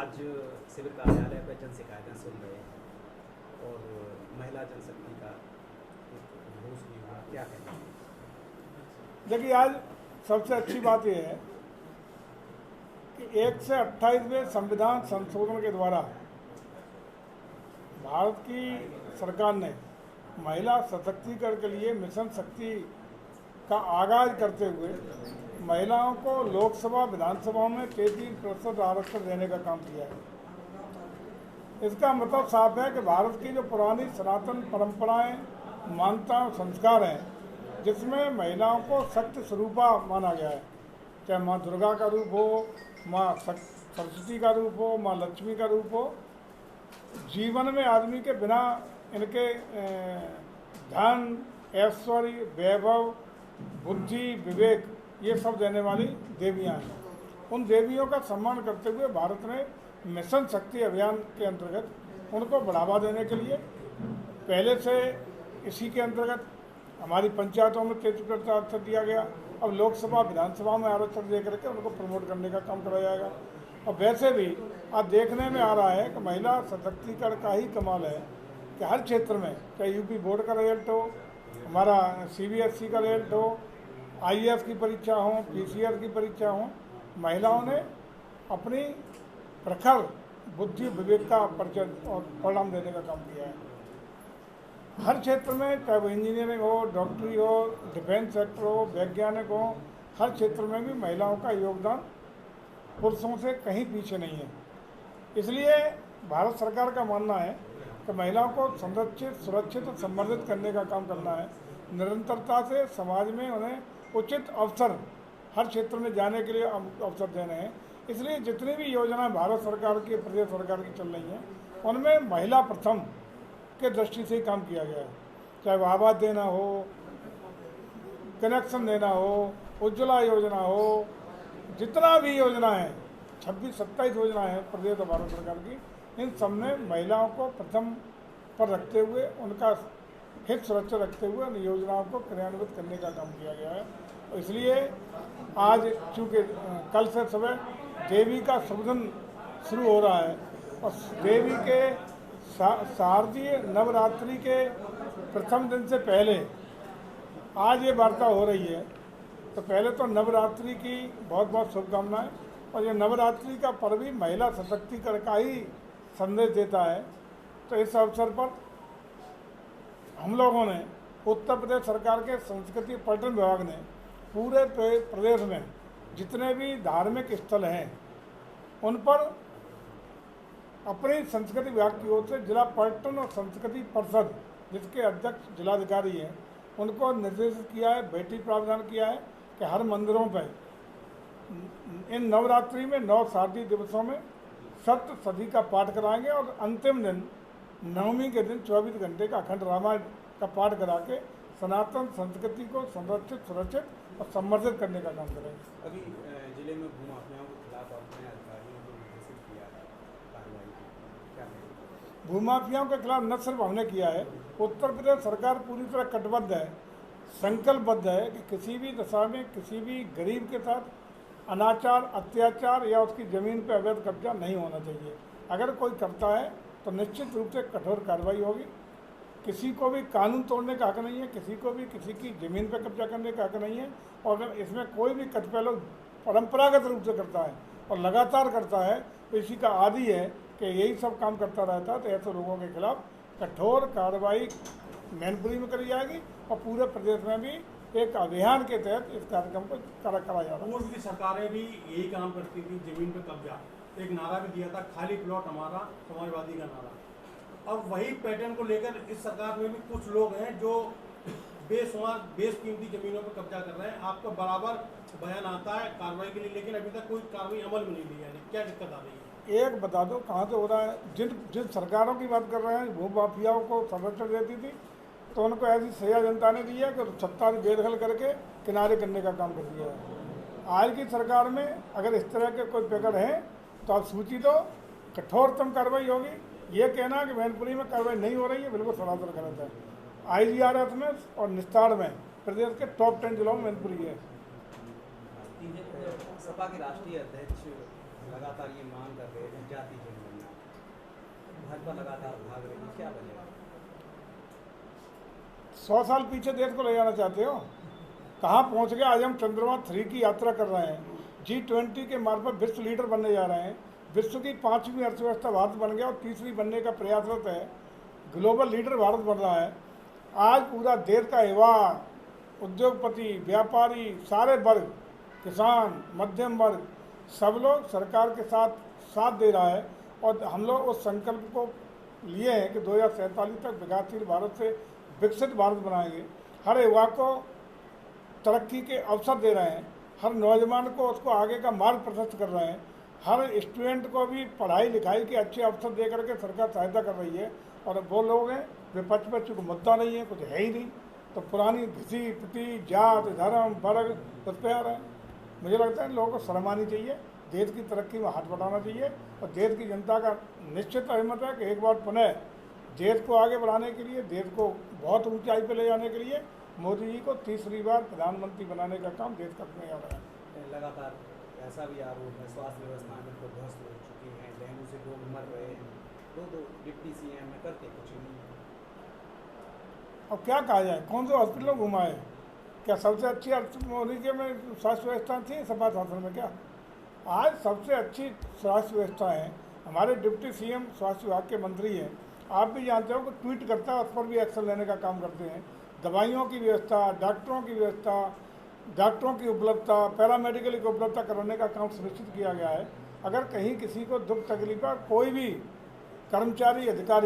आज शिविर कार्यालय पर जन शिकायतें सुन रहे हैं और महिला जनशक्ति का घोष भी हुआ, क्या कहना है? देखिए, आज सबसे अच्छी बात यह है कि 1 से 28वें संविधान संशोधन के द्वारा भारत की सरकार ने महिला सशक्तिकरण के लिए मिशन शक्ति का आगाज करते हुए महिलाओं को लोकसभा विधानसभाओं में 33% आरक्षण देने का काम किया है। इसका मतलब साफ है कि भारत की जो पुरानी सनातन परंपराएं, मान्यताएं, संस्कार हैं, जिसमें महिलाओं को शक्ति स्वरूपा माना गया है, चाहे माँ दुर्गा का रूप हो, माँ सरस्वती का रूप हो, माँ लक्ष्मी का रूप हो, जीवन में आदमी के बिना इनके धन, ऐश्वर्य, वैभव, बुद्धि, विवेक, ये सब देने वाली देवियां हैं। उन देवियों का सम्मान करते हुए भारत ने मिशन शक्ति अभियान के अंतर्गत उनको बढ़ावा देने के लिए पहले से इसी के अंतर्गत हमारी पंचायतों में 33% आरक्षण दिया गया। अब लोकसभा विधानसभा में आरक्षण दे करके उनको प्रमोट करने का काम कराया जाएगा। और वैसे भी आज देखने में आ रहा है कि महिला सशक्तिकरण का ही कमाल है कि हर क्षेत्र में, चाहे यूपी बोर्ड का रिजल्ट हो, हमारा CBSE का रिजल्ट हो, IAS की परीक्षा हो, PCS की परीक्षा हो, महिलाओं ने अपनी प्रखर बुद्धि, विवेक का परिचय और परिणाम देने का काम किया है। हर क्षेत्र में, चाहे वो इंजीनियरिंग हो, डॉक्टरी हो, डिफेंस सेक्टर हो, वैज्ञानिक हो, हर क्षेत्र में भी महिलाओं का योगदान पुरुषों से कहीं पीछे नहीं है। इसलिए भारत सरकार का मानना है कि महिलाओं को संरक्षित, सुरक्षित और संवर्धित करने का काम करना है। निरंतरता से समाज में उन्हें उचित अवसर हर क्षेत्र में जाने के लिए अवसर देने हैं। इसलिए जितनी भी योजनाएं भारत सरकार की, प्रदेश सरकार की चल रही हैं, उनमें महिला प्रथम के दृष्टि से ही काम किया गया है। चाहे वो आवास देना हो, कनेक्शन देना हो, उज्ज्वला योजना हो, जितना भी योजना है, 26-27 योजनाएं हैं प्रदेश और भारत सरकार की, इन सब में महिलाओं को प्रथम पर रखते हुए, उनका हित सुरक्षा रखते हुए उन योजनाओं को क्रियान्वित करने का काम किया गया है। और इसलिए आज चूँकि कल से सुबह देवी का शुभ दिन शुरू हो रहा है और देवी के शारदीय नवरात्रि के प्रथम दिन से पहले आज ये वार्ता हो रही है, तो पहले तो नवरात्रि की बहुत बहुत शुभकामनाएं। और ये नवरात्रि का पर्व ही महिला सशक्तिकरण का ही संदेश देता है। तो इस अवसर पर हम लोगों ने, उत्तर प्रदेश सरकार के संस्कृति पर्यटन विभाग ने पूरे प्रदेश में जितने भी धार्मिक स्थल हैं उन पर अपनी संस्कृति विभाग की ओर से जिला पर्यटन और संस्कृति परिषद, जिसके अध्यक्ष जिलाधिकारी हैं, उनको निर्देशित किया है, बैठक प्रावधान किया है कि हर मंदिरों पर इन नवरात्रि में 9 शारदीय दिवसों में सप्तशती का पाठ कराएंगे और अंतिम दिन नवमी के दिन 24 घंटे का अखंड रामायण का पाठ करा के सनातन संस्कृति को संरक्षित, सुरक्षित और संवर्धित करने का काम करेंगे। अभी जिले में भूमाफियाओं के खिलाफ अपने अधिकारियों को निर्देशित किया है कार्रवाई की, क्या कहेंगे? भूमाफियाओं के खिलाफ न सिर्फ हमने किया है, उत्तर प्रदेश सरकार पूरी तरह कटिबद्ध है, संकल्पबद्ध है कि किसी भी दशा में किसी भी गरीब के साथ अनाचार, अत्याचार या उसकी ज़मीन पर अवैध कब्जा नहीं होना चाहिए। अगर कोई करता है तो निश्चित रूप से कठोर कार्रवाई होगी। किसी को भी कानून तोड़ने का हक नहीं है, किसी को भी किसी की ज़मीन पर कब्जा करने का हक नहीं है। और अगर इसमें कोई भी कतिपय लोग परंपरागत रूप से करता है और लगातार करता है, तो इसी का आदी है कि यही सब काम करता रहता है, तो ऐसे लोगों के खिलाफ कठोर कार्रवाई मैनपुरी में करी जाएगी और पूरे प्रदेश में भी एक अभियान के तहत इस कार्यक्रम को करा जा रहा है। पूर्व की सरकारें भी यही काम करती थी, जमीन पे कब्जा, एक नारा भी दिया था, खाली प्लॉट हमारा, समाजवादी का नारा। अब वही पैटर्न को लेकर इस सरकार में भी कुछ लोग हैं जो बेशकीमती जमीनों पर कब्जा कर रहे हैं। आपका बराबर बयान आता है कार्रवाई के लिए, लेकिन अभी तक कोई कार्रवाई अमल में नहीं ली है। क्या दिक्कत आ रही है? एक बता दो कहाँ से हो रहा है। जिन सरकारों की बात कर रहे हैं, भूमाफियाओं को संरक्षण देती थी, तो उनको ऐसी सजा जनता ने दी है कि सत्ता बेदखल करके किनारे करने का काम कर दिया है। आज की सरकार में अगर इस तरह के कोई प्रकरण हैं तो आप सूची दो, कठोरतम कार्रवाई होगी। ये कहना कि मैनपुरी में कार्रवाई नहीं हो रही है, बिल्कुल सरासर गलत है। IGRS में और निस्तार में प्रदेश के टॉप 10 जिलों में मैनपुरी है। सपा के राष्ट्रीय अध्यक्ष लगातार ये मांग कर रहे हैं जाति जनगणना, भाजपा लगातार भाग रही है, क्या बनेगा? 100 साल पीछे देश को ले जाना चाहते हो? कहाँ पहुँच गए? आज हम चंद्रमा 3 की यात्रा कर रहे हैं, G20 के मार्फत विश्व लीडर बनने जा रहे हैं, विश्व की 5वीं अर्थव्यवस्था भारत बन गया और 3री बनने का प्रयासरत है, ग्लोबल लीडर भारत बन रहा है। आज पूरा देश का युवा, उद्योगपति, व्यापारी, सारे वर्ग, किसान, मध्यम वर्ग, सब लोग सरकार के साथ दे रहा है और हम लोग उस संकल्प को लिए हैं कि 2047 तक विकासशील भारत से विकसित भारत बनाएंगे। हर युवा को तरक्की के अवसर दे रहे हैं, हर नौजवान को उसको आगे का मार्ग प्रशस्त कर रहे हैं, हर स्टूडेंट को भी पढ़ाई लिखाई के अच्छे अवसर दे करके सरकार सहायता कर रही है। और वो लोग हैं विपक्ष में चूँकि मुद्दा नहीं है, कुछ है ही नहीं, तो पुरानी घिसी पिटी जात धर्म वर्ग उस पर आ रहे हैं। मुझे लगता है लोगों को शर्म आनी चाहिए, देश की तरक्की में हाथ बढ़ाना चाहिए और देश की जनता का निश्चित हिम्मत है कि एक बार पुनः देश को आगे बढ़ाने के लिए, देश को बहुत ऊंचाई पर ले जाने के लिए मोदी जी को 3री बार प्रधानमंत्री बनाने का काम देश करने जा रहा है। लगातार ऐसा भी आरोप है स्वास्थ्य व्यवस्था में तो ध्वस्त हो चुकी है, डेंगू से लोग मर रहे हैं, दो डिप्टी CM में करते कुछ नहीं। अब क्या कहा जाए, कौन से हॉस्पिटलों घुमाए? क्या सबसे अच्छी मोदी के में स्वास्थ्य व्यवस्था थी सपा शासन में? क्या आज सबसे अच्छी स्वास्थ्य व्यवस्था है? हमारे डिप्टी CM स्वास्थ्य विभाग के मंत्री हैं, आप भी जानते हो कि ट्वीट करता है, उस पर भी एक्शन लेने का काम करते हैं। दवाइयों की व्यवस्था, डॉक्टरों की व्यवस्था, डॉक्टरों की उपलब्धता, पैरामेडिकल की उपलब्धता कराने का काम सुनिश्चित किया गया है। अगर कहीं किसी को दुख तकलीफ है, कोई भी कर्मचारी अधिकारी